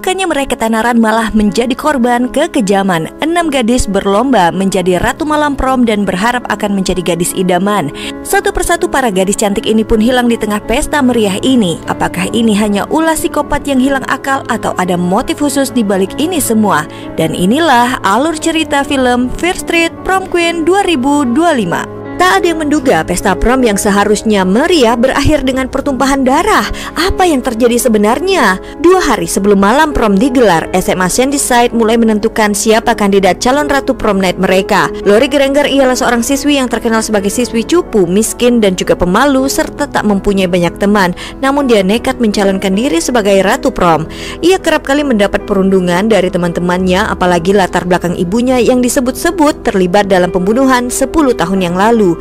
Bukannya meraih ketenaran, malah menjadi korban kekejaman. 6 gadis berlomba menjadi ratu malam prom dan berharap akan menjadi gadis idaman. Satu persatu para gadis cantik ini pun hilang di tengah pesta meriah ini. Apakah ini hanya ulah psikopat yang hilang akal atau ada motif khusus di balik ini semua? Dan inilah alur cerita film Fear Street Prom Queen 2025. Tak ada yang menduga pesta prom yang seharusnya meriah berakhir dengan pertumpahan darah. Apa yang terjadi sebenarnya? 2 hari sebelum malam prom digelar, SMA Shadyside mulai menentukan siapa kandidat calon ratu prom night mereka. Lori Granger ialah seorang siswi yang terkenal sebagai siswi cupu, miskin dan juga pemalu serta tak mempunyai banyak teman. Namun dia nekat mencalonkan diri sebagai ratu prom. Ia kerap kali mendapat perundungan dari teman-temannya, apalagi latar belakang ibunya yang disebut-sebut terlibat dalam pembunuhan 10 tahun yang lalu.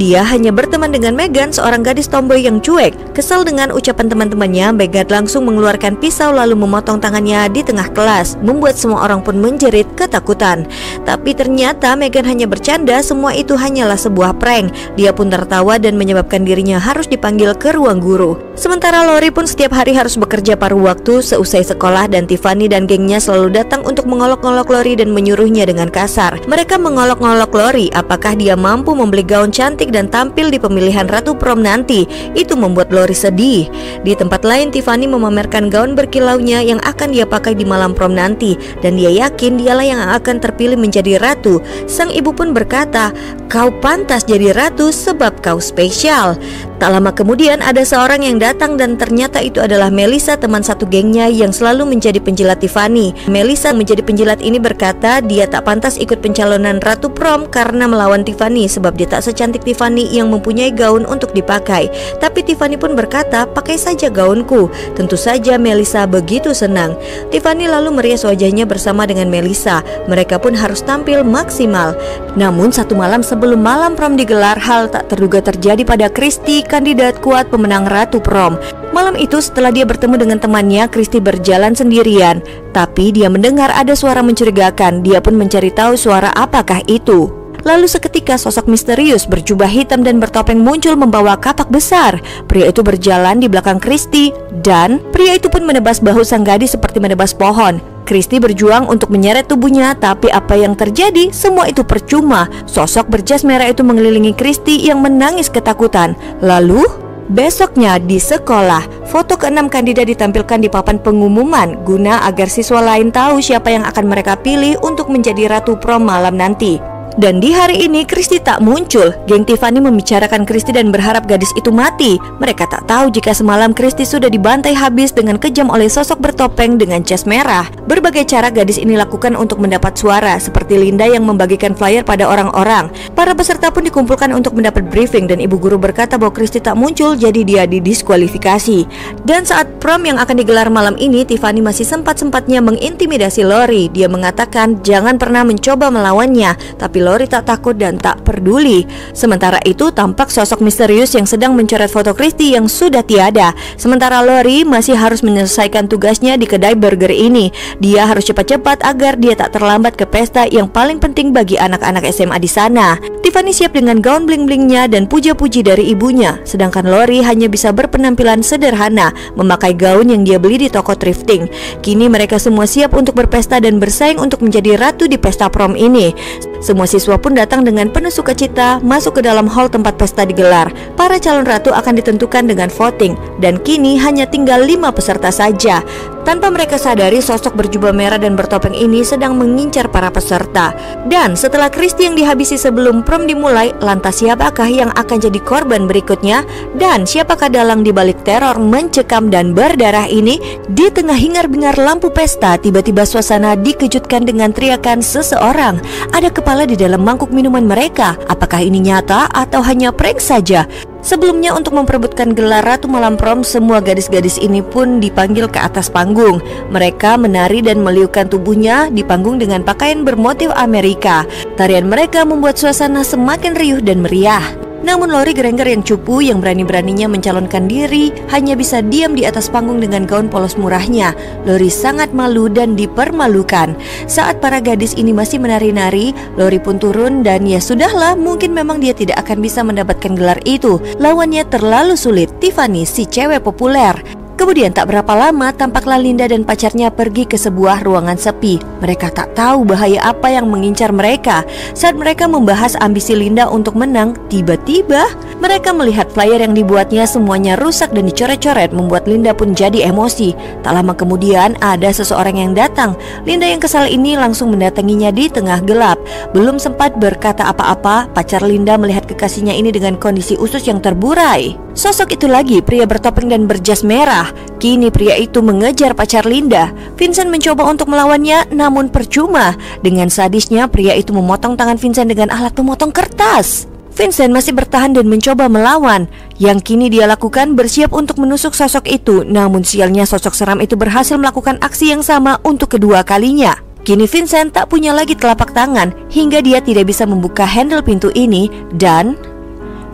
Dia hanya berteman dengan Megan, seorang gadis tomboy yang cuek. Kesal dengan ucapan teman-temannya, Megan langsung mengeluarkan pisau lalu memotong tangannya di tengah kelas, membuat semua orang pun menjerit ketakutan. Tapi ternyata Megan hanya bercanda, semua itu hanyalah sebuah prank. Dia pun tertawa dan menyebabkan dirinya harus dipanggil ke ruang guru. Sementara Lori pun setiap hari harus bekerja paruh waktu seusai sekolah, dan Tiffany dan gengnya selalu datang untuk mengolok-olok Lori dan menyuruhnya dengan kasar. Mereka mengolok-olok Lori apakah dia mampu membeli gaun cantik dan tampil di pemilihan ratu prom nanti. Itu membuat Lori sedih. Di tempat lain, Tiffany memamerkan gaun berkilaunya yang akan dia pakai di malam prom nanti, dan dia yakin dialah yang akan terpilih menjadi ratu. Sang ibu pun berkata, "Kau pantas jadi ratu sebab kau spesial." Tak lama kemudian ada seorang yang datang dan ternyata itu adalah Melissa, teman satu gengnya yang selalu menjadi penjilat Tiffany. Melissa menjadi penjilat ini berkata dia tak pantas ikut pencalonan ratu prom karena melawan Tiffany sebab dia tak secantik Tiffany yang mempunyai gaun untuk dipakai. Tapi Tiffany pun berkata, "Pakai saja gaunku." Tentu saja Melissa begitu senang. Tiffany lalu merias wajahnya bersama dengan Melissa. Mereka pun harus tampil maksimal. Namun satu malam sebelum malam prom digelar, hal tak terduga terjadi pada Christy, kandidat kuat pemenang ratu prom. Malam itu setelah dia bertemu dengan temannya, Christy berjalan sendirian. Tapi dia mendengar ada suara mencurigakan. Dia pun mencari tahu suara apakah itu. Lalu seketika sosok misterius berjubah hitam dan bertopeng muncul membawa kapak besar. Pria itu berjalan di belakang Christy dan pria itu pun menebas bahu sang gadis seperti menebas pohon. Christy berjuang untuk menyeret tubuhnya, tapi apa yang terjadi? Semua itu percuma. Sosok berjas merah itu mengelilingi Christy yang menangis ketakutan. Lalu besoknya di sekolah, foto ke-6 kandidat ditampilkan di papan pengumuman guna agar siswa lain tahu siapa yang akan mereka pilih untuk menjadi ratu prom malam nanti. Dan di hari ini Christy tak muncul. Geng Tiffany membicarakan Christy dan berharap gadis itu mati. Mereka tak tahu jika semalam Christy sudah dibantai habis dengan kejam oleh sosok bertopeng dengan jas merah. Berbagai cara gadis ini lakukan untuk mendapat suara, seperti Linda yang membagikan flyer pada orang-orang. Para peserta pun dikumpulkan untuk mendapat briefing dan ibu guru berkata bahwa Christy tak muncul, jadi dia didiskualifikasi. Dan saat prom yang akan digelar malam ini, Tiffany masih sempat-sempatnya mengintimidasi Lori. Dia mengatakan jangan pernah mencoba melawannya, tapi Lori tak takut dan tak peduli. Sementara itu tampak sosok misterius yang sedang mencoret foto Christy yang sudah tiada. Sementara Lori masih harus menyelesaikan tugasnya di kedai burger ini. Dia harus cepat-cepat agar dia tak terlambat ke pesta yang paling penting bagi anak-anak SMA di sana. Tiffany siap dengan gaun bling-blingnya dan puja-puji dari ibunya, sedangkan Lori hanya bisa berpenampilan sederhana, memakai gaun yang dia beli di toko thrifting. Kini mereka semua siap untuk berpesta dan bersaing untuk menjadi ratu di pesta prom ini. Semua siswa pun datang dengan penuh sukacita masuk ke dalam hall tempat pesta digelar. Para calon ratu akan ditentukan dengan voting, dan kini hanya tinggal 5 peserta saja. Tanpa mereka sadari, sosok berjubah merah dan bertopeng ini sedang mengincar para peserta. Dan setelah Christy yang dihabisi sebelum prom dimulai, lantas siapakah yang akan jadi korban berikutnya? Dan siapakah dalang dibalik teror mencekam dan berdarah ini? Di tengah hingar-bingar lampu pesta, tiba-tiba suasana dikejutkan dengan teriakan seseorang. Ada kepala di dalam mangkuk minuman mereka. Apakah ini nyata atau hanya prank saja? Sebelumnya untuk memperebutkan gelar Ratu Malam Prom, semua gadis-gadis ini pun dipanggil ke atas panggung. Mereka menari dan meliukan tubuhnya di panggung dengan pakaian bermotif Amerika. Tarian mereka membuat suasana semakin riuh dan meriah. Namun Lori Granger yang cupu yang berani-beraninya mencalonkan diri hanya bisa diam di atas panggung dengan gaun polos murahnya. Lori sangat malu dan dipermalukan. Saat para gadis ini masih menari-nari, Lori pun turun dan ya sudahlah, mungkin memang dia tidak akan bisa mendapatkan gelar itu. Lawannya terlalu sulit, Tiffany, si cewek populer. Kemudian tak berapa lama tampaklah Linda dan pacarnya pergi ke sebuah ruangan sepi. Mereka tak tahu bahaya apa yang mengincar mereka. Saat mereka membahas ambisi Linda untuk menang, tiba-tiba mereka melihat flyer yang dibuatnya semuanya rusak dan dicoret-coret, membuat Linda pun jadi emosi. Tak lama kemudian ada seseorang yang datang. Linda yang kesal ini langsung mendatanginya di tengah gelap. Belum sempat berkata apa-apa, pacar Linda melihat kekasihnya ini dengan kondisi usus yang terburai. Sosok itu lagi pria bertopeng dan berjas merah. Kini pria itu mengejar pacar Linda. Vincent mencoba untuk melawannya, namun percuma. Dengan sadisnya pria itu memotong tangan Vincent dengan alat pemotong kertas. Vincent masih bertahan dan mencoba melawan. Yang kini dia lakukan bersiap untuk menusuk sosok itu. Namun sialnya sosok seram itu berhasil melakukan aksi yang sama untuk kedua kalinya. Kini Vincent tak punya lagi telapak tangan hingga dia tidak bisa membuka handle pintu ini dan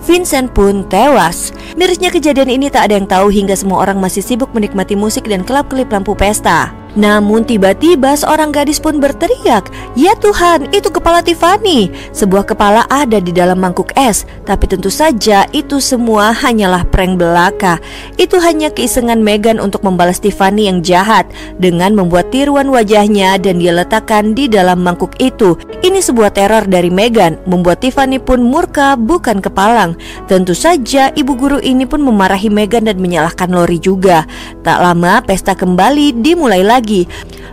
Vincent pun tewas. Mirisnya kejadian ini tak ada yang tahu hingga semua orang masih sibuk menikmati musik dan kelap-kelip lampu pesta. Namun tiba-tiba seorang gadis pun berteriak, "Ya Tuhan, itu kepala Tiffany!" Sebuah kepala ada di dalam mangkuk es. Tapi tentu saja itu semua hanyalah prank belaka. Itu hanya keisengan Meghan untuk membalas Tiffany yang jahat dengan membuat tiruan wajahnya dan dia letakkan di dalam mangkuk itu. Ini sebuah teror dari Meghan, membuat Tiffany pun murka bukan kepalang. Tentu saja ibu guru ini pun memarahi Meghan dan menyalahkan Lori juga. Tak lama pesta kembali dimulai lagi.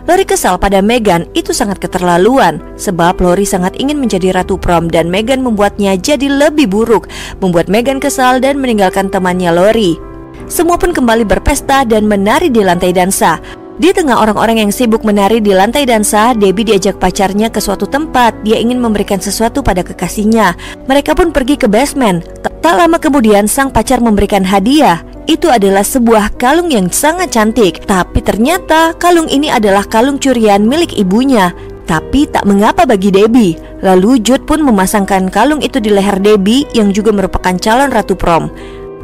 Lori kesal pada Meghan, itu sangat keterlaluan. Sebab Lori sangat ingin menjadi ratu prom dan Meghan membuatnya jadi lebih buruk, membuat Meghan kesal dan meninggalkan temannya Lori. Semua pun kembali berpesta dan menari di lantai dansa. Di tengah orang-orang yang sibuk menari di lantai dansa, Debbie diajak pacarnya ke suatu tempat. Dia ingin memberikan sesuatu pada kekasihnya. Mereka pun pergi ke basement. Tak lama kemudian sang pacar memberikan hadiah. Itu adalah sebuah kalung yang sangat cantik. Tapi ternyata kalung ini adalah kalung curian milik ibunya. Tapi tak mengapa bagi Debbie. Lalu Jude pun memasangkan kalung itu di leher Debbie yang juga merupakan calon ratu prom.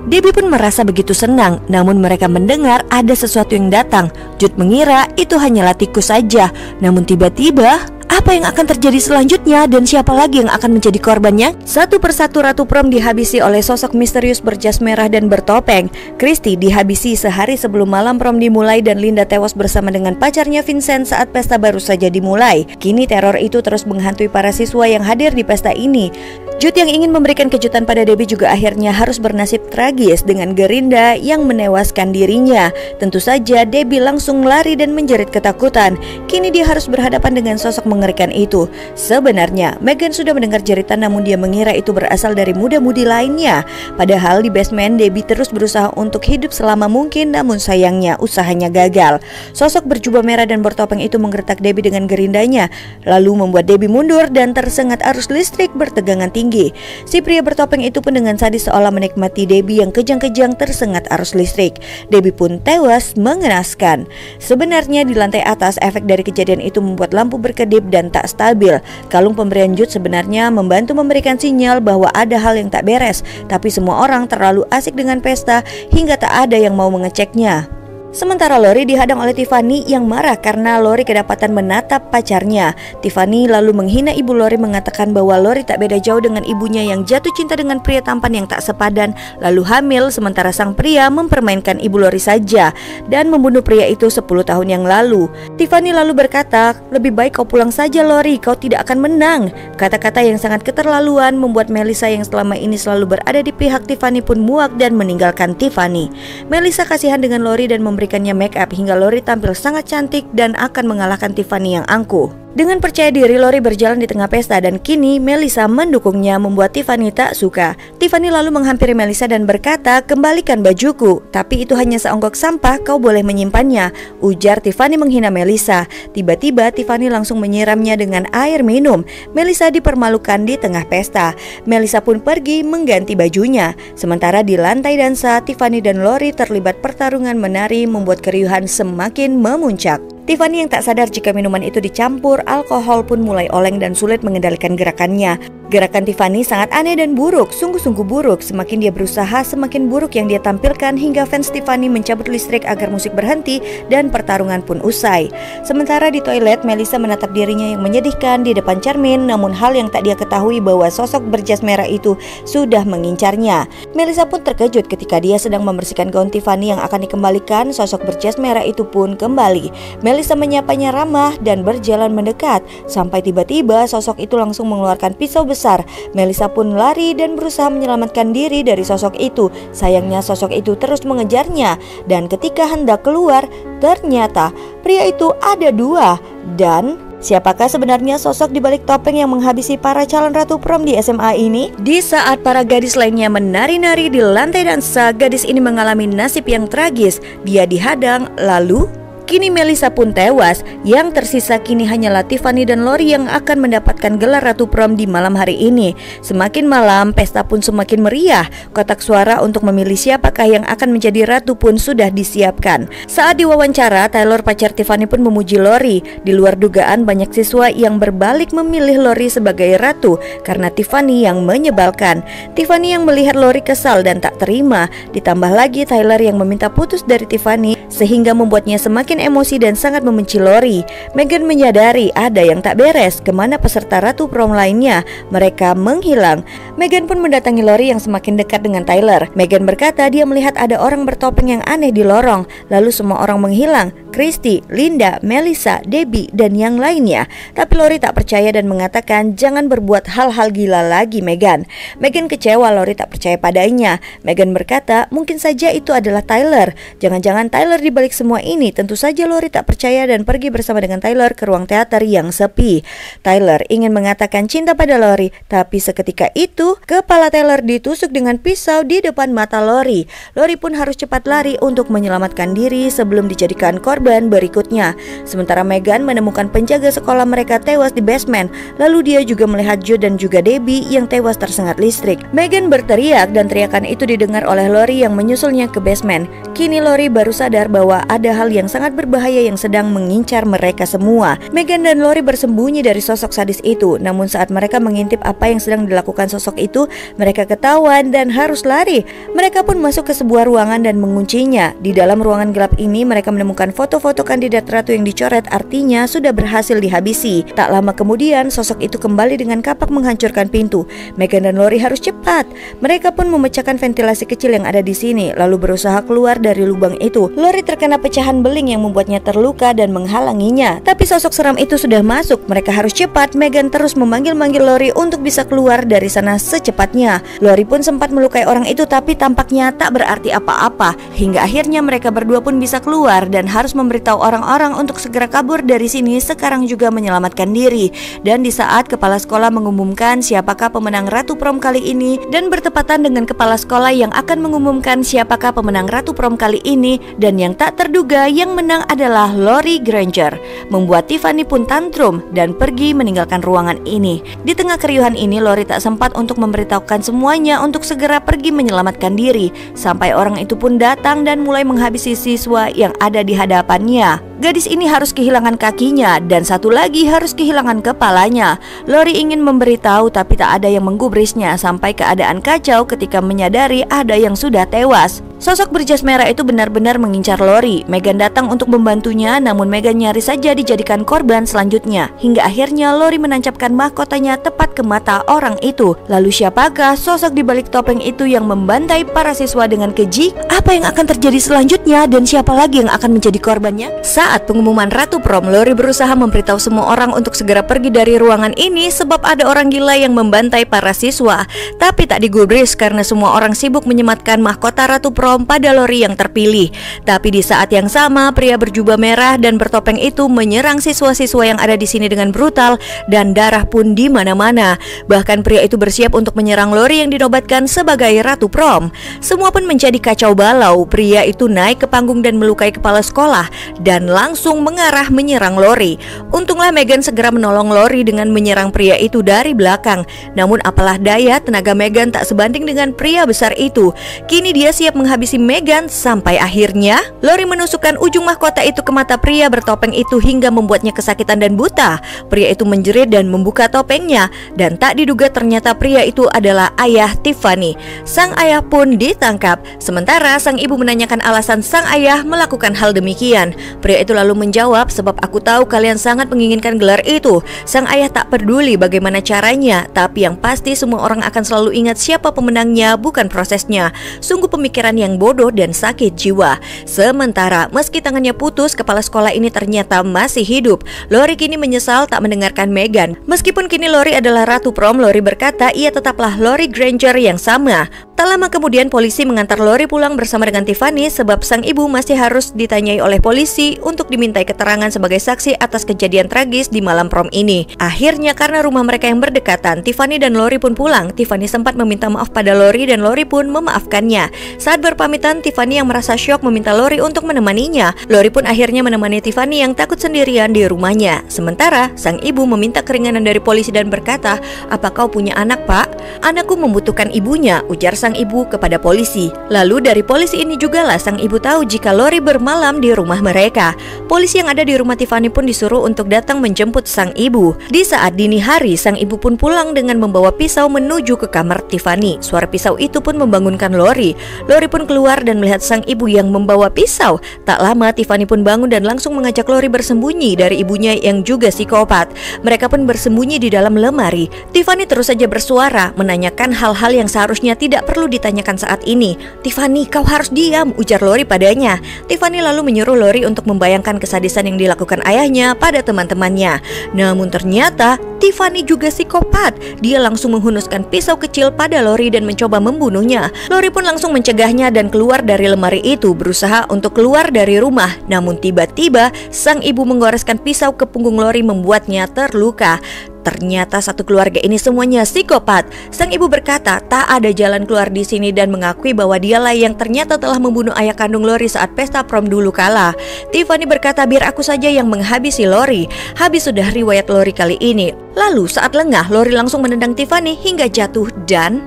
Debbie pun merasa begitu senang, namun mereka mendengar ada sesuatu yang datang. Jude mengira itu hanyalah tikus saja, namun tiba-tiba apa yang akan terjadi selanjutnya dan siapa lagi yang akan menjadi korbannya? Satu persatu ratu prom dihabisi oleh sosok misterius berjas merah dan bertopeng. Christy dihabisi sehari sebelum malam prom dimulai dan Linda tewas bersama dengan pacarnya Vincent saat pesta baru saja dimulai. Kini teror itu terus menghantui para siswa yang hadir di pesta ini. Jude yang ingin memberikan kejutan pada Debbie juga akhirnya harus bernasib tragis dengan Gerinda yang menewaskan dirinya. Tentu saja Debbie langsung lari dan menjerit ketakutan. Kini dia harus berhadapan dengan sosok mengerikan itu. Sebenarnya Meghan sudah mendengar jeritan namun dia mengira itu berasal dari muda-mudi lainnya. Padahal di basement Debbie terus berusaha untuk hidup selama mungkin, namun sayangnya usahanya gagal. Sosok berjubah merah dan bertopeng itu menggertak Debbie dengan gerindanya, lalu membuat Debbie mundur dan tersengat arus listrik bertegangan tinggi. Si pria bertopeng itu pun dengan sadis seolah menikmati Debbie yang kejang-kejang tersengat arus listrik. Debbie pun tewas mengenaskan. Sebenarnya di lantai atas efek dari kejadian itu membuat lampu berkedip dan tak stabil. Kalung pemberian Jude sebenarnya membantu memberikan sinyal bahwa ada hal yang tak beres, tapi semua orang terlalu asik dengan pesta hingga tak ada yang mau mengeceknya. Sementara Lori dihadang oleh Tiffany yang marah karena Lori kedapatan menatap pacarnya. Tiffany lalu menghina ibu Lori, mengatakan bahwa Lori tak beda jauh dengan ibunya yang jatuh cinta dengan pria tampan yang tak sepadan, lalu hamil, sementara sang pria mempermainkan ibu Lori saja dan membunuh pria itu 10 tahun yang lalu. Tiffany lalu berkata, "Lebih baik kau pulang saja Lori, kau tidak akan menang." Kata-kata yang sangat keterlaluan membuat Melissa yang selama ini selalu berada di pihak Tiffany pun muak dan meninggalkan Tiffany. Melissa kasihan dengan Lori dan memberikannya make up hingga Lori tampil sangat cantik dan akan mengalahkan Tiffany yang angkuh. Dengan percaya diri Lori berjalan di tengah pesta dan kini Melissa mendukungnya, membuat Tiffany tak suka. Tiffany lalu menghampiri Melissa dan berkata, "Kembalikan bajuku." "Tapi itu hanya seonggok sampah, kau boleh menyimpannya," ujar Tiffany menghina Melissa. Tiba-tiba Tiffany langsung menyiramnya dengan air minum. Melissa dipermalukan di tengah pesta. Melissa pun pergi mengganti bajunya. Sementara di lantai dansa, Tiffany dan Lori terlibat pertarungan menari membuat keriuhan semakin memuncak. Tiffany yang tak sadar jika minuman itu dicampur alkohol pun mulai oleng dan sulit mengendalikan gerakannya. Gerakan Tiffany sangat aneh dan buruk, sungguh-sungguh buruk. Semakin dia berusaha, semakin buruk yang dia tampilkan hingga fans Tiffany mencabut listrik agar musik berhenti dan pertarungan pun usai. Sementara di toilet, Melissa menatap dirinya yang menyedihkan di depan cermin, namun hal yang tak dia ketahui bahwa sosok berjas merah itu sudah mengincarnya. Melissa pun terkejut ketika dia sedang membersihkan gaun Tiffany yang akan dikembalikan. Sosok berjas merah itu pun kembali. Melissa menyapanya ramah dan berjalan mendekat, sampai tiba-tiba sosok itu langsung mengeluarkan pisau besar. Melissa pun lari dan berusaha menyelamatkan diri dari sosok itu. Sayangnya sosok itu terus mengejarnya, dan ketika hendak keluar, ternyata pria itu ada dua. Dan siapakah sebenarnya sosok di balik topeng yang menghabisi para calon ratu prom di SMA ini? Di saat para gadis lainnya menari-nari di lantai dansa, gadis ini mengalami nasib yang tragis. Dia dihadang, lalu kini Melissa pun tewas. Yang tersisa kini hanyalah Tiffany dan Lori yang akan mendapatkan gelar ratu prom di malam hari ini. Semakin malam, pesta pun semakin meriah. Kotak suara untuk memilih siapakah yang akan menjadi ratu pun sudah disiapkan. Saat diwawancara, Taylor pacar Tiffany pun memuji Lori. Di luar dugaan, banyak siswa yang berbalik memilih Lori sebagai ratu karena Tiffany yang menyebalkan. Tiffany yang melihat Lori kesal dan tak terima. Ditambah lagi Taylor yang meminta putus dari Tiffany sehingga membuatnya semakin emosi dan sangat membenci Lori. Meghan menyadari ada yang tak beres. Kemana peserta ratu prom lainnya? Mereka menghilang. Meghan pun mendatangi Lori yang semakin dekat dengan Taylor. Meghan berkata dia melihat ada orang bertopeng yang aneh di lorong. Lalu semua orang menghilang. Christy, Linda, Melissa, Debbie, dan yang lainnya. Tapi Lori tak percaya dan mengatakan jangan berbuat hal-hal gila lagi, Meghan. Meghan kecewa Lori tak percaya padanya. Meghan berkata mungkin saja itu adalah Tyler. Jangan-jangan Tyler di balik semua ini. Tentu saja Lori tak percaya dan pergi bersama dengan Tyler ke ruang teater yang sepi. Tyler ingin mengatakan cinta pada Lori, tapi seketika itu kepala Tyler ditusuk dengan pisau di depan mata Lori. Lori pun harus cepat lari untuk menyelamatkan diri sebelum dijadikan korban berikutnya. Sementara Meghan menemukan penjaga sekolah mereka tewas di basement. Lalu dia juga melihat Joe dan juga Debbie yang tewas tersengat listrik. Meghan berteriak dan teriakan itu didengar oleh Lori yang menyusulnya ke basement. Kini Lori baru sadar bahwa ada hal yang sangat berbahaya yang sedang mengincar mereka semua. Meghan dan Lori bersembunyi dari sosok sadis itu. Namun saat mereka mengintip apa yang sedang dilakukan sosok itu, mereka ketahuan dan harus lari. Mereka pun masuk ke sebuah ruangan dan menguncinya. Di dalam ruangan gelap ini mereka menemukan foto-foto kandidat ratu yang dicoret, artinya sudah berhasil dihabisi. Tak lama kemudian sosok itu kembali dengan kapak menghancurkan pintu. Meghan dan Lori harus cepat. Mereka pun memecahkan ventilasi kecil yang ada di sini, lalu berusaha keluar dari lubang itu. Lori terkena pecahan beling yang membuatnya terluka dan menghalanginya. Tapi sosok seram itu sudah masuk. Mereka harus cepat. Meghan terus memanggil-manggil Lori untuk bisa keluar dari sana secepatnya. Lori pun sempat melukai orang itu, tapi tampaknya tak berarti apa-apa. Hingga akhirnya mereka berdua pun bisa keluar dan harus memberitahu orang-orang untuk segera kabur dari sini, sekarang juga menyelamatkan diri. Dan di saat kepala sekolah mengumumkan siapakah pemenang ratu prom kali ini, dan bertepatan dengan kepala sekolah yang akan mengumumkan siapakah pemenang ratu prom kali ini, dan yang tak terduga yang menang adalah Lori Granger, membuat Tiffany pun tantrum dan pergi meninggalkan ruangan ini. Di tengah keriuhan ini, Lori tak sempat untuk memberitahukan semuanya untuk segera pergi menyelamatkan diri, sampai orang itu pun datang dan mulai menghabisi siswa yang ada di hadapannya. Gadis ini harus kehilangan kakinya dan satu lagi harus kehilangan kepalanya. Lori ingin memberitahu tapi tak ada yang menggubrisnya sampai keadaan kacau ketika menyadari ada yang sudah tewas. Sosok berjas merah itu benar-benar mengincar Lori. Meghan datang untuk membantunya, namun Meghan nyaris saja dijadikan korban selanjutnya. Hingga akhirnya Lori menancapkan mahkotanya tepat ke mata orang itu. Lalu siapakah sosok di balik topeng itu yang membantai para siswa dengan keji? Apa yang akan terjadi selanjutnya dan siapa lagi yang akan menjadi korbannya? Saat pengumuman ratu prom, Lori berusaha memberitahu semua orang untuk segera pergi dari ruangan ini sebab ada orang gila yang membantai para siswa. Tapi tak digubris karena semua orang sibuk menyematkan mahkota ratu prom pada Lori yang terpilih. Tapi di saat yang sama, pria berjubah merah dan bertopeng itu menyerang siswa-siswa yang ada di sini dengan brutal dan darah pun di mana-mana. Bahkan pria itu bersiap untuk menyerang Lori yang dinobatkan sebagai ratu prom. Semua pun menjadi kacau balau. Pria itu naik ke panggung dan melukai kepala sekolah dan langsung mengarah menyerang Lori. Untunglah Meghan segera menolong Lori dengan menyerang pria itu dari belakang. Namun apalah daya, tenaga Meghan tak sebanding dengan pria besar itu. Kini dia siap menghadapi menghabisi Megan sampai akhirnya Lori menusukkan ujung mahkota itu ke mata pria bertopeng itu hingga membuatnya kesakitan dan buta. Pria itu menjerit dan membuka topengnya, dan tak diduga ternyata pria itu adalah ayah Tiffany. Sang ayah pun ditangkap. Sementara sang ibu menanyakan alasan sang ayah melakukan hal demikian. Pria itu lalu menjawab, "Sebab aku tahu kalian sangat menginginkan gelar itu." Sang ayah tak peduli bagaimana caranya, tapi yang pasti semua orang akan selalu ingat siapa pemenangnya, bukan prosesnya. Sungguh pemikiran yang bodoh dan sakit jiwa. Sementara meski tangannya putus, kepala sekolah ini ternyata masih hidup. Lori kini menyesal tak mendengarkan Megan. Meskipun kini Lori adalah ratu prom, Lori berkata ia tetaplah Lori Granger yang sama. Tak lama kemudian polisi mengantar Lori pulang bersama dengan Tiffany sebab sang ibu masih harus ditanyai oleh polisi untuk dimintai keterangan sebagai saksi atas kejadian tragis di malam prom ini. Akhirnya karena rumah mereka yang berdekatan, Tiffany dan Lori pun pulang. Tiffany sempat meminta maaf pada Lori dan Lori pun memaafkannya. Saat berpamitan, Tiffany yang merasa syok meminta Lori untuk menemaninya. Lori pun akhirnya menemani Tiffany yang takut sendirian di rumahnya. Sementara sang ibu meminta keringanan dari polisi dan berkata, "Apa kau punya anak, Pak?" "Anakku membutuhkan ibunya," ujar sang ibu kepada polisi. Lalu dari polisi ini jugalah sang ibu tahu jika Lori bermalam di rumah mereka. Polisi yang ada di rumah Tiffany pun disuruh untuk datang menjemput sang ibu. Di saat dini hari, sang ibu pun pulang dengan membawa pisau menuju ke kamar Tiffany. Suara pisau itu pun membangunkan Lori. Lori pun keluar dan melihat sang ibu yang membawa pisau. Tak lama Tiffany pun bangun dan langsung mengajak Lori bersembunyi dari ibunya yang juga psikopat. Mereka pun bersembunyi di dalam lemari. Tiffany terus saja bersuara menanyakan hal-hal yang seharusnya tidak perlu ditanyakan saat ini. "Tiffany, kau harus diam," ujar Lori padanya. Tiffany lalu menyuruh Lori untuk membayangkan kesadisan yang dilakukan ayahnya pada teman-temannya. Namun ternyata Tiffany juga psikopat. Dia langsung menghunuskan pisau kecil pada Lori dan mencoba membunuhnya. Lori pun langsung mencegahnya dan keluar dari lemari itu, berusaha untuk keluar dari rumah. Namun tiba-tiba sang ibu menggoreskan pisau ke punggung Lori membuatnya terluka. Ternyata satu keluarga ini semuanya psikopat. Sang ibu berkata tak ada jalan keluar di sini dan mengakui bahwa dialah yang ternyata telah membunuh ayah kandung Lori saat pesta prom dulu kala. Tiffany berkata, "Biar aku saja yang menghabisi Lori. Habis sudah riwayat Lori kali ini." Lalu saat lengah, Lori langsung menendang Tiffany hingga jatuh dan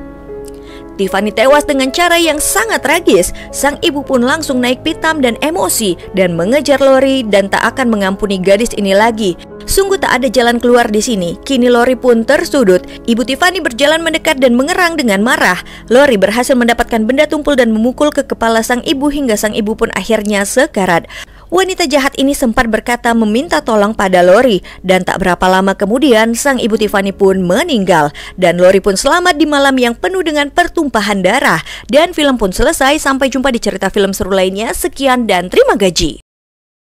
Tiffany tewas dengan cara yang sangat tragis. Sang ibu pun langsung naik pitam dan emosi dan mengejar Lori dan tak akan mengampuni gadis ini lagi. Sungguh tak ada jalan keluar di sini. Kini Lori pun tersudut. Ibu Tiffany berjalan mendekat dan mengerang dengan marah. Lori berhasil mendapatkan benda tumpul dan memukul ke kepala sang ibu hingga sang ibu pun akhirnya sekarat. Wanita jahat ini sempat berkata meminta tolong pada Lori, dan tak berapa lama kemudian sang ibu Tiffany pun meninggal dan Lori pun selamat di malam yang penuh dengan pertumpahan darah. Dan film pun selesai. Sampai jumpa di cerita film seru lainnya. Sekian dan terima gaji.